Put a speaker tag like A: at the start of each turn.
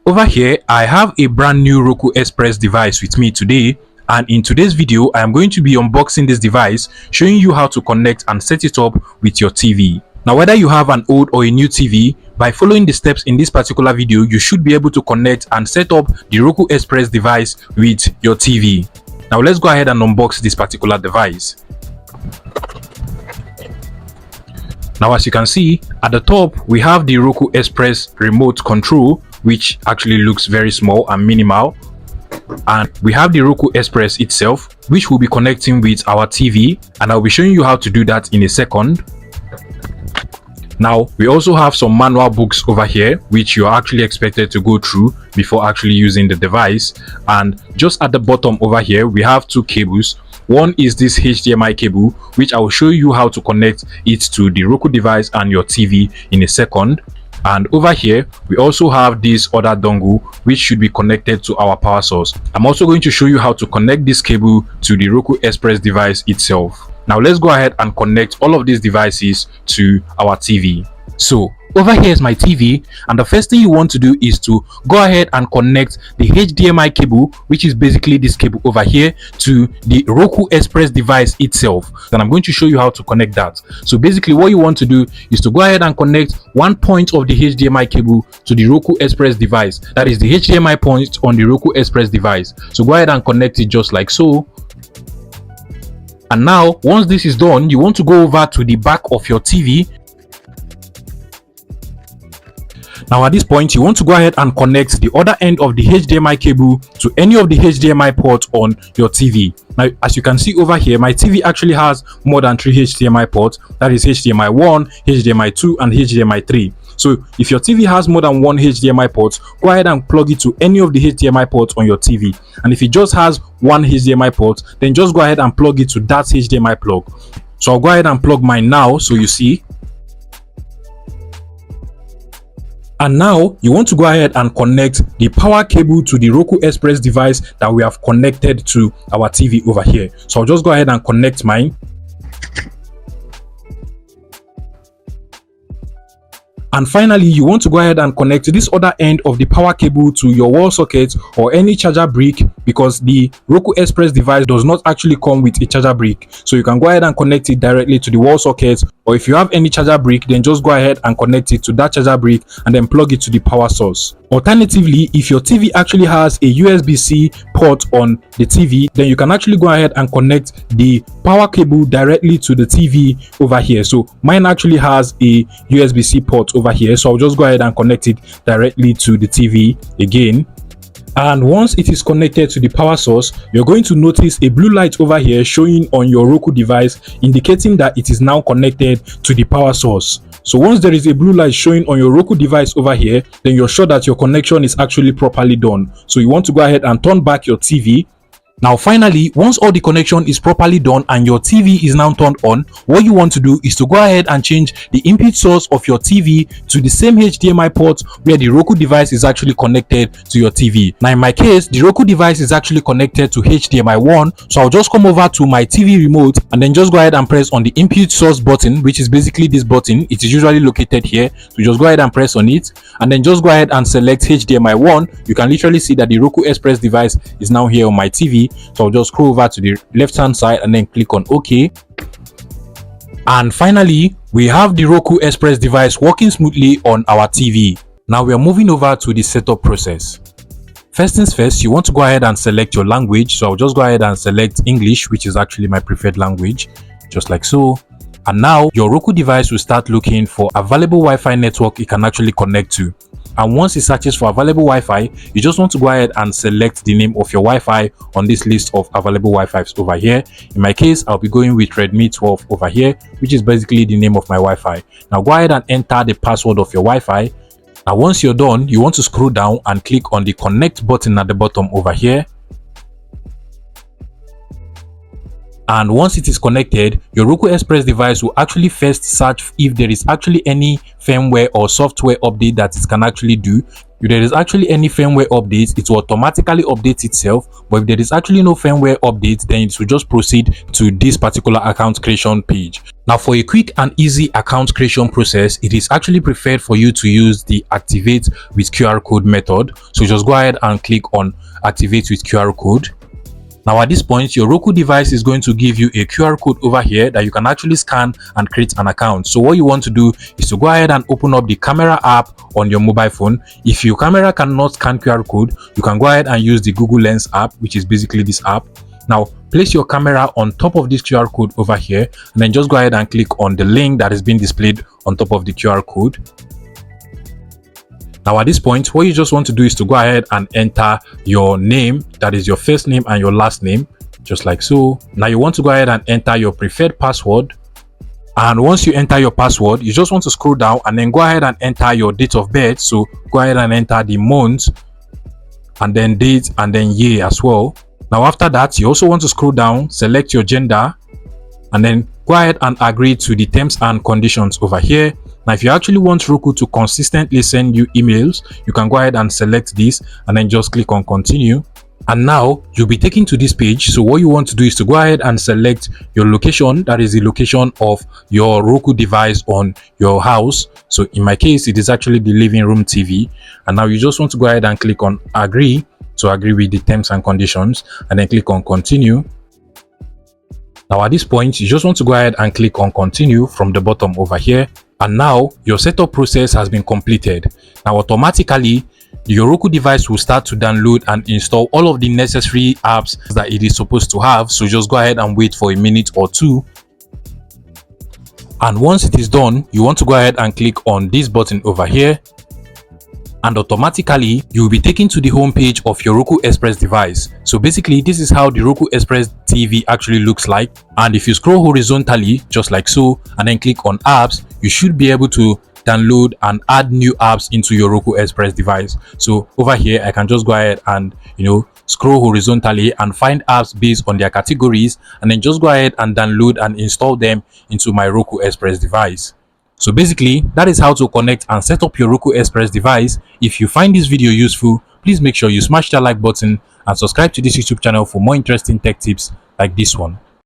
A: Over here, I have a brand new Roku Express device with me today, and in today's video, I am going to be unboxing this device, showing you how to connect and set it up with your TV. Now, whether you have an old or a new TV, by following the steps in this particular video, you should be able to connect and set up the Roku Express device with your TV. Now, let's go ahead and unbox this particular device. Now, as you can see, at the top, we have the Roku Express remote control, which actually looks very small and minimal. And we have the Roku Express itself, which will be connecting with our TV, and I'll be showing you how to do that in a second. Now, we also have some manual books over here, which you're actually expected to go through before actually using the device. And just at the bottom over here, we have two cables. One is this HDMI cable, which I will show you how to connect it to the Roku device and your TV in a second. And over here, we also have this other dongle, which should be connected to our power source. I'm also going to show you how to connect this cable to the Roku Express device itself. Now, let's go ahead and connect all of these devices to our TV. So, over here is my TV, and the first thing you want to do is to go ahead and connect the HDMI cable, which is basically this cable over here, to the Roku Express device itself. Then I'm going to show you how to connect that. So basically what you want to do is to go ahead and connect one point of the HDMI cable to the Roku Express device. That is the HDMI point on the Roku Express device. So go ahead and connect it just like so. And now, once this is done, you want to go over to the back of your TV. Now, at this point, you want to go ahead and connect the other end of the HDMI cable to any of the HDMI ports on your TV. Now, as you can see over here, my TV actually has more than 3 HDMI ports. That is HDMI 1, HDMI 2, and HDMI 3. So if your TV has more than one HDMI port, go ahead and plug it to any of the HDMI ports on your TV. And if it just has one HDMI port, then just go ahead and plug it to that HDMI plug. So I'll go ahead and plug mine now, so you see. And now you want to go ahead and connect the power cable to the Roku Express device that we have connected to our TV over here. So I'll just go ahead and connect mine. And finally, you want to go ahead and connect this other end of the power cable to your wall socket or any charger brick, because the Roku Express device does not actually come with a charger brick. So you can go ahead and connect it directly to the wall socket, or if you have any charger brick, then just go ahead and connect it to that charger brick and then plug it to the power source. Alternatively, if your TV actually has a USB-C port on the TV, then you can actually go ahead and connect the power cable directly to the TV over here. So mine actually has a USB-C port over here, so I'll just go ahead and connect it directly to the TV again. And once it is connected to the power source, you're going to notice a blue light over here showing on your Roku device, indicating that it is now connected to the power source. So once there is a blue light showing on your Roku device over here, then you're sure that your connection is actually properly done. So you want to go ahead and turn back your TV. Now finally, once all the connection is properly done and your TV is now turned on, what you want to do is to go ahead and change the input source of your TV to the same HDMI port where the Roku device is actually connected to your TV. Now in my case, the Roku device is actually connected to HDMI 1, so I'll just come over to my TV remote and then just go ahead and press on the input source button, which is basically this button. It is usually located here, so just go ahead and press on it and then just go ahead and select HDMI 1. You can literally see that the Roku Express device is now here on my TV. So I'll just scroll over to the left hand side and then click on OK. And finally, we have the Roku Express device working smoothly on our TV. Now we are moving over to the setup process. First things first, you want to go ahead and select your language. So I'll just go ahead and select English, which is actually my preferred language, just like so. And now your Roku device will start looking for available Wi-Fi network it can actually connect to. And once it searches for available Wi-Fi, you just want to go ahead and select the name of your Wi-Fi on this list of available Wi-Fis over here. In my case, I'll be going with Redmi 12 over here, which is basically the name of my Wi-Fi. Now go ahead and enter the password of your Wi-Fi. Now once you're done, you want to scroll down and click on the connect button at the bottom over here. And once it is connected, your Roku Express device will actually first search if there is actually any firmware or software update that it can actually do. If there is actually any firmware update, it will automatically update itself, but if there is actually no firmware update, then it will just proceed to this particular account creation page. Now, for a quick and easy account creation process, it is actually preferred for you to use the activate with QR code method. So just go ahead and click on activate with QR code. Now, at this point, your Roku device is going to give you a QR code over here that you can actually scan and create an account. So what you want to do is to go ahead and open up the camera app on your mobile phone. If your camera cannot scan QR code, you can go ahead and use the Google Lens app, which is basically this app. Now, place your camera on top of this QR code over here, and then just go ahead and click on the link that is being displayed on top of the QR code. Now, at this point, what you just want to do is to go ahead and enter your name, that is your first name and your last name, just like so. Now, you want to go ahead and enter your preferred password. And once you enter your password, you just want to scroll down and then go ahead and enter your date of birth. So go ahead and enter the month and then date and then year as well. Now, after that, you also want to scroll down, select your gender, and then go ahead and agree to the terms and conditions over here. Now, if you actually want Roku to consistently send you emails, you can go ahead and select this and then just click on continue. And now you'll be taken to this page. So what you want to do is to go ahead and select your location, that is the location of your Roku device on your house. So in my case, it is actually the living room TV. And now you just want to go ahead and click on agree to agree with the terms and conditions, and then click on continue. Now, at this point, you just want to go ahead and click on continue from the bottom over here. And now your setup process has been completed. Now, automatically, your Roku device will start to download and install all of the necessary apps that it is supposed to have. So just go ahead and wait for a minute or two. And once it is done, you want to go ahead and click on this button over here. And automatically you will be taken to the home page of your Roku Express device. So basically, this is how the Roku Express TV actually looks like. And if you scroll horizontally just like so and then click on apps, you should be able to download and add new apps into your Roku Express device. So over here, I can just go ahead and scroll horizontally and find apps based on their categories, and then just go ahead and download and install them into my Roku Express device. So basically, that is how to connect and set up your Roku Express device. If you find this video useful, please make sure you smash that like button and subscribe to this YouTube channel for more interesting tech tips like this one.